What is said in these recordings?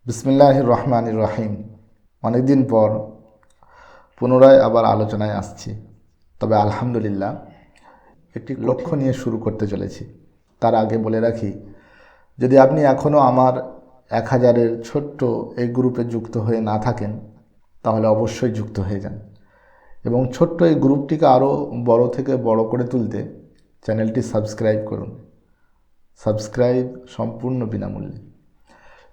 বিসমিল্লাহির রহমানির রহিম। অনেকদিন পর পুনরায় আবার আলোচনায় আসছি, তবে আলহামদুলিল্লাহ একটি লক্ষ্য নিয়ে শুরু করতে চলেছি। তার আগে বলে রাখি, যদি আপনি এখনও আমার 1000-এর ছোট্ট এই গ্রুপে যুক্ত হয়ে না থাকেন তাহলে অবশ্যই যুক্ত হয়ে যান এবং ছোট্ট এই গ্রুপটিকে আরও বড় থেকে বড় করে তুলতে চ্যানেলটি সাবস্ক্রাইব করুন। সাবস্ক্রাইব সম্পূর্ণ বিনামূল্যে।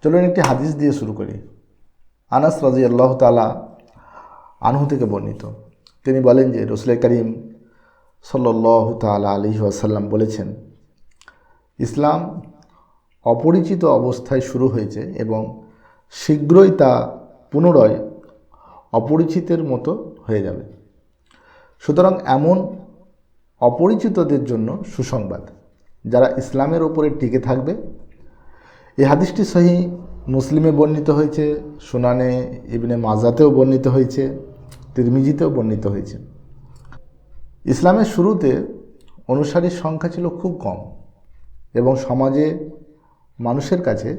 চলুন একটি হাদিস দিয়ে শুরু করি। আনাস রাদিয়াল্লাহু তাআলা আনহু থেকে বর্ণিত, তিনি বলেন যে রাসূল করিম সাল্লাল্লাহু তাআলা আলাইহি ওয়াসাল্লাম বলেছেন, ইসলাম অপরিচিত অবস্থায় শুরু হয়েছে এবং শীঘ্রই তা পুনরায় অপরিচিতের মতো হয়ে যাবে। সুতরাং এমন অপরিচিতদের জন্য সুসংবাদ, যারা ইসলামের ওপরে টিকে থাকবে। এই হাদিসটি সহিহ মুসলিমে বর্ণিত হয়েছে, সুনানে ইবনে মাজাতেও বর্ণিত হয়েছে, তিরমিজিতেও বর্ণিত হয়েছে। ইসলামের শুরুতে অনুসারীর সংখ্যা ছিল খুব কম এবং সমাজে মানুষের কাছে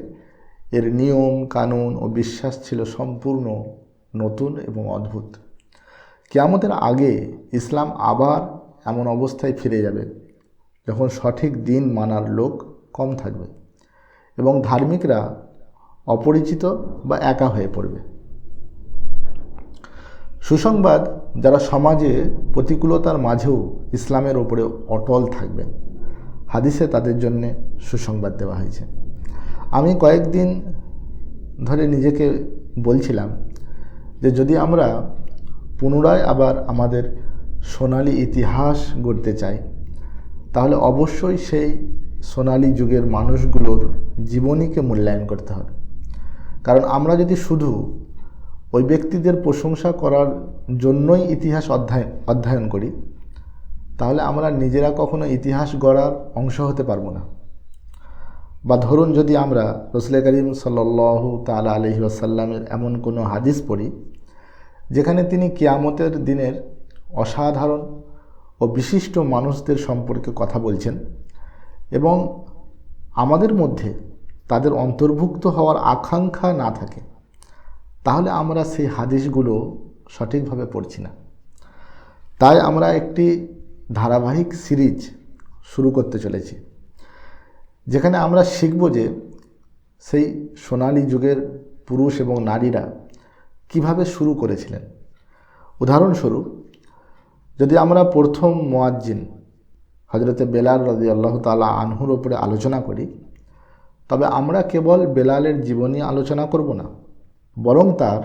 এর নিয়ম কানুন ও বিশ্বাস ছিল সম্পূর্ণ নতুন এবং অদ্ভুত। কিয়ামতের আগে ইসলাম আবার এমন অবস্থায় ফিরে যাবে যখন সঠিক দিন মানার লোক কম থাকবে এবং ধার্মিকরা অপরিচিত বা একা হয়ে পড়বে। সুসংবাদ, যারা সমাজে প্রতিকূলতার মাঝেও ইসলামের ওপরে অটল থাকবেন। হাদিসে তাদের জন্য সুসংবাদ দেওয়া হয়েছে। আমি কয়েকদিন ধরে নিজেকে বলছিলাম যে যদি আমরা পুনরায় আবার আমাদের সোনালী ইতিহাস গড়তে চাই তাহলে অবশ্যই সেই সোনালী যুগের মানুষগুলোর জীবনীকে মূল্যায়ন করতে হবে। কারণ আমরা যদি শুধু ওই ব্যক্তিদের প্রশংসা করার জন্যই ইতিহাস অধ্যয়ন করি তাহলে আমরা নিজেরা কখনো ইতিহাস গড়ার অংশ হতে পারবো না। বা ধরুন, যদি আমরা রাসূল করিম সাল্লাল্লাহু তাআলা আলাইহি ওয়াসাল্লামের এমন কোনো হাদিস পড়ি যেখানে তিনি কিয়ামতের দিনের অসাধারণ ও বিশিষ্ট মানুষদের সম্পর্কে কথা বলছেন এবং আমাদের মধ্যে তাদের অন্তর্ভুক্ত হওয়ার আকাঙ্ক্ষা না থাকে, তাহলে আমরা সেই হাদিসগুলো সঠিকভাবে পড়ছি না। তাই আমরা একটি ধারাবাহিক সিরিজ শুরু করতে চলেছি যেখানে আমরা শিখব যে সেই সোনালী যুগের পুরুষ এবং নারীরা কিভাবে শুরু করেছিলেন। উদাহরণস্বরূপ, যদি আমরা প্রথম মুয়াজ্জিন হযরতে বেলাল রাদিয়াল্লাহু তাআলা আনহুর উপরে আলোচনা করি, তবে আমরা কেবল বেলালের জীবনী আলোচনা করব না, বরং তার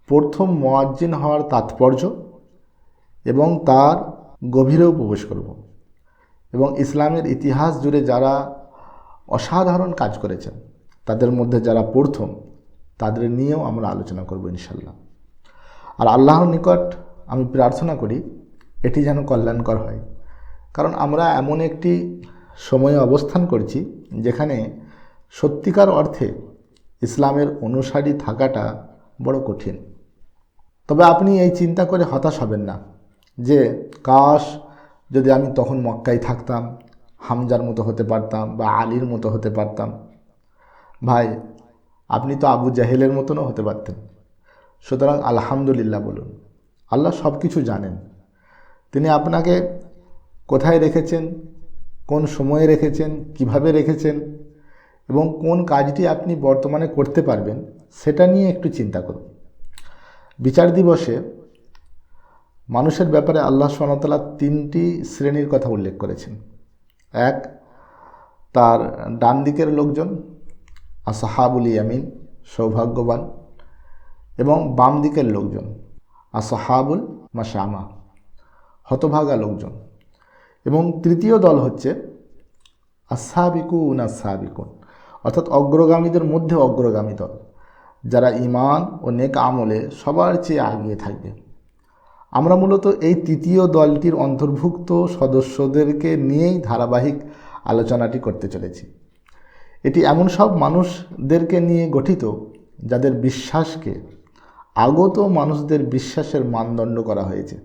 প্রথম মুয়াজ্জিন হওয়ার তাৎপর্য এবং তার গভীরেও প্রবেশ করব এবং ইসলামের ইতিহাস জুড়ে যারা অসাধারণ কাজ করেছেন তাদের মধ্যে যারা প্রথম, তাদের নিয়েও আমরা আলোচনা করব ইনশাল্লাহ। আর আল্লাহর নিকট আমি প্রার্থনা করি এটি যেন কল্যাণকর হয়, কারণ আমরা এমন একটি সময়ে অবস্থান করছি যেখানে সত্যিকার অর্থে ইসলামের অনুসারী থাকাটা বড় কঠিন। তবে আপনি এই চিন্তা করে হতাশ হবেন না যে কাশ যদি আমি তখন মক্কায় থাকতাম, হামজার মতো হতে পারতাম বা আলীর মতো হতে পারতাম। ভাই, আপনি তো আবু জাহেলের মতনও হতে পারতেন। সুতরাং আলহামদুলিল্লাহ বলুন। আল্লাহ সব কিছু জানেন। তিনি আপনাকে কোথায় রেখেছেন, কোন সময়ে রেখেছেন, কিভাবে রেখেছেন এবং কোন কাজটি আপনি বর্তমানে করতে পারবেন সেটা নিয়ে একটু চিন্তা করুন। বিচার দিবসে মানুষের ব্যাপারে আল্লাহ সুবহানাহু ওয়া তাআলা 3টি শ্রেণীর কথা উল্লেখ করেছেন। এক, তার ডান দিকের লোকজন, আসহাবুল ইয়ামিন, সৌভাগ্যবান, এবং বাম দিকের লোকজন, আসহাবুল মাশআমা, হতভাগা লোকজন, এবং তৃতীয় দল হচ্ছে আসসাবিকুন আসসাবিকুন, অর্থাৎ অগ্রগামীদের মধ্যে অগ্রগামী দল, যারা ঈমান ও নেক আমলে সবার চেয়ে এগিয়ে থাকবে। আমরা মূলত এই তৃতীয় দলটির অন্তর্ভুক্ত সদস্যদেরকে নিয়েই ধারাবাহিক আলোচনাটি করতে চলেছি। এটি এমন সব মানুষদেরকে নিয়ে গঠিত যাদের বিশ্বাসকে আগত মানুষদের বিশ্বাসের মানদণ্ড করা হয়েছে।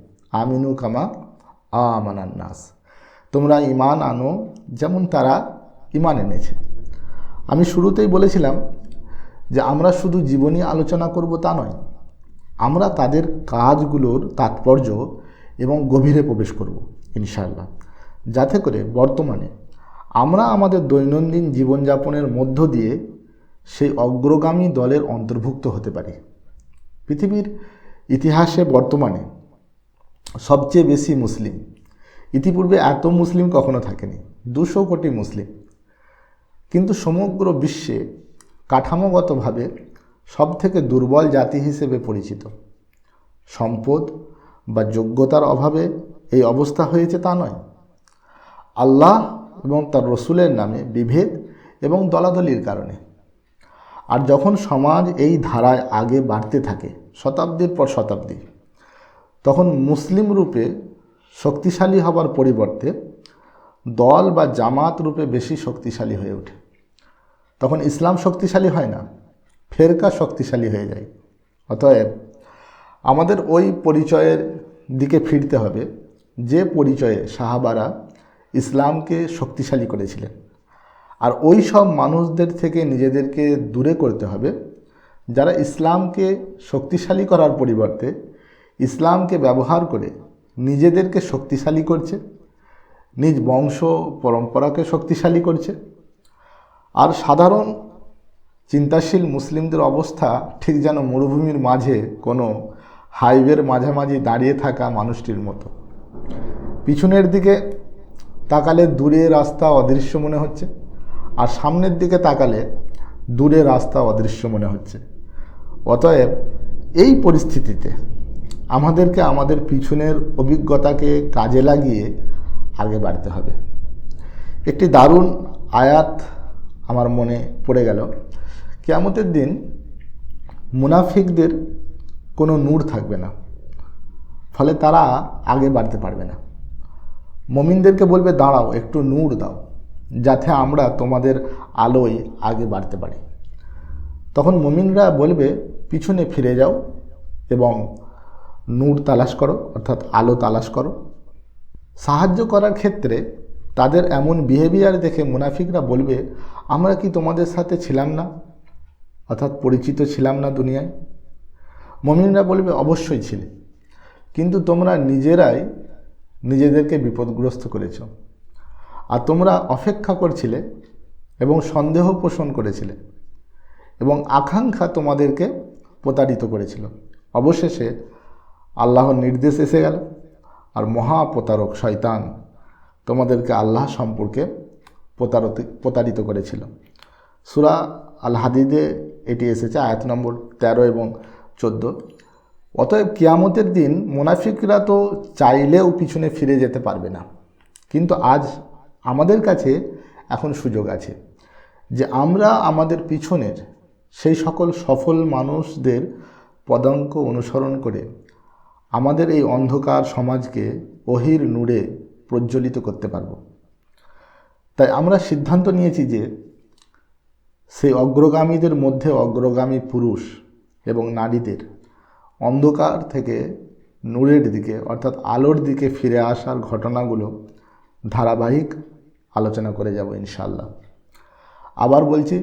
আমিনু কামা আমানান নাস, তোমরা ঈমান আনো যেমন তারা ঈমান এনেছে। আমি শুরুতেই বলেছিলাম যে আমরা শুধু জীবনী আলোচনা করব তা নয়, আমরা তাদের কাজগুলোর তাৎপর্য এবং গভীরে প্রবেশ করব ইনশাআল্লাহ, যাতে করে বর্তমানে আমরা আমাদের দৈনন্দিন জীবনযাপনের মধ্য দিয়ে সেই অগ্রগামী দলের অন্তর্ভুক্ত হতে পারি। পৃথিবীর ইতিহাসে বর্তমানে সবচেয়ে বেশি মুসলিম, ইতিপূর্বে এত মুসলিম কখনো থাকেনি, 200 কোটি মুসলিম, কিন্তু সমগ্র বিশ্বে কাঠামোগতভাবে সবথেকে দুর্বল জাতি হিসেবে পরিচিত। সম্পদ বা যোগ্যতার অভাবে এই অবস্থা হয়েছে তা নয়, আল্লাহ এবং তার রসুলের নামে বিভেদ এবং দলাদলির কারণে। আর যখন সমাজ এই ধারায় আগে বাড়তে থাকে শতাব্দীর পর শতাব্দী, তখন মুসলিম রূপে শক্তিশালী হবার পরিবর্তে দল বা জামাত রূপে বেশি শক্তিশালী হয়ে ওঠে। তখন ইসলাম শক্তিশালী হয় না, ফেরকা শক্তিশালী হয়ে যায়। অতএব আমাদের ওই পরিচয়ের দিকে ফিরতে হবে যে পরিচয়ে সাহাবারা ইসলামকে শক্তিশালী করেছিলেন। আর ওই সব মানুষদের থেকে নিজেদেরকে দূরে করতে হবে যারা ইসলামকে শক্তিশালী করার পরিবর্তে ইসলামকে ব্যবহার করে নিজেদেরকে শক্তিশালী করছে, নিজ বংশ পরম্পরাকে শক্তিশালী করছে। আর সাধারণ চিন্তাশীল মুসলিমদের অবস্থা ঠিক যেন মরুভূমির মাঝে কোনো হাইওয়ের মাঝামাঝি দাঁড়িয়ে থাকা মানুষটির মতো। পিছনের দিকে তাকালে দূরে রাস্তা অদৃশ্য মনে হচ্ছে, আর সামনের দিকে তাকালে দূরে রাস্তা অদৃশ্য মনে হচ্ছে। অতএব এই পরিস্থিতিতে আমাদেরকে আমাদের পিছনের অভিজ্ঞতাকে কাজে লাগিয়ে আগে বাড়তে হবে। একটি দারুণ আয়াত আমার মনে পড়ে গেল। কিয়ামতের দিন মুনাফিকদের কোনো নূর থাকবে না, ফলে তারা আগে বাড়তে পারবে না। মুমিনদেরকে বলবে, দাঁড়াও, একটু নূর দাও, যাতে আমরা তোমাদের আলোয় আগে বাড়তে পারি। তখন মুমিনরা বলবে, পিছনে ফিরে যাও এবং নূর তালাশ করো, অর্থাৎ আলো তালাশ করো। সাহায্য করার ক্ষেত্রে তাদের এমন বিহেভিয়ার দেখে মুনাফিকরা বলবে, আমরা কি তোমাদের সাথে ছিলাম না, অর্থাৎ পরিচিত ছিলাম না দুনিয়ায়? মুমিনরা বলবে, অবশ্যই ছিলে, কিন্তু তোমরা নিজেরাই নিজেদেরকে বিপদগ্রস্ত করেছ, আর তোমরা অপেক্ষা করছিলে এবং সন্দেহ পোষণ করেছিলে এবং আকাঙ্ক্ষা তোমাদেরকে প্রতারিত করেছিল। অবশেষে আল্লাহর নির্দেশ এসে গেল, আর মহাপ্রতারক শয়তান তোমাদেরকে আল্লাহ সম্পর্কে প্রতারিত করেছিল। সূরা আল হাদিদে এটি এসেছে, আয়াত নম্বর 13 এবং 14। অতএব কিয়ামতের দিন মুনাফিকরা তো চাইলেও পিছনে ফিরে যেতে পারবে না, কিন্তু আজ আমাদের কাছে এখন সুযোগ আছে যে আমরা আমাদের পিছনের সেই সকল সফল মানুষদের পদাঙ্ক অনুসরণ করে আমাদের এই অন্ধকার সমাজকে ওহির নূরে প্রজ্বলিত করতে পারব। তাই আমরা সিদ্ধান্ত নিয়েছি যে সেই অগ্রগামীদের মধ্যে অগ্রগামী পুরুষ এবং নারীদের অন্ধকার থেকে নূরের দিকে, অর্থাৎ আলোর দিকে ফিরে আসার ঘটনাগুলো ধারাবাহিক আলোচনা করে যাব ইনশাআল্লাহ। আবার বলছি,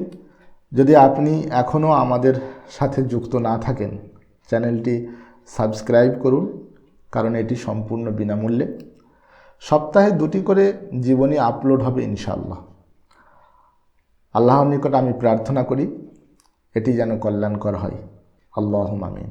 যদি আপনি এখনও আমাদের সাথে যুক্ত না থাকেন, চ্যানেলটি সাবস্ক্রাইব করুন, কারণ এটি সম্পূর্ণ বিনামূল্যে। সপ্তাহে 2টি করে জীবনী আপলোড হবে ইনশাআল্লাহ। আল্লাহর নিকট আমি প্রার্থনা করি এটি যেন কল্যাণকর হয়। আল্লাহুম্মা আমিন।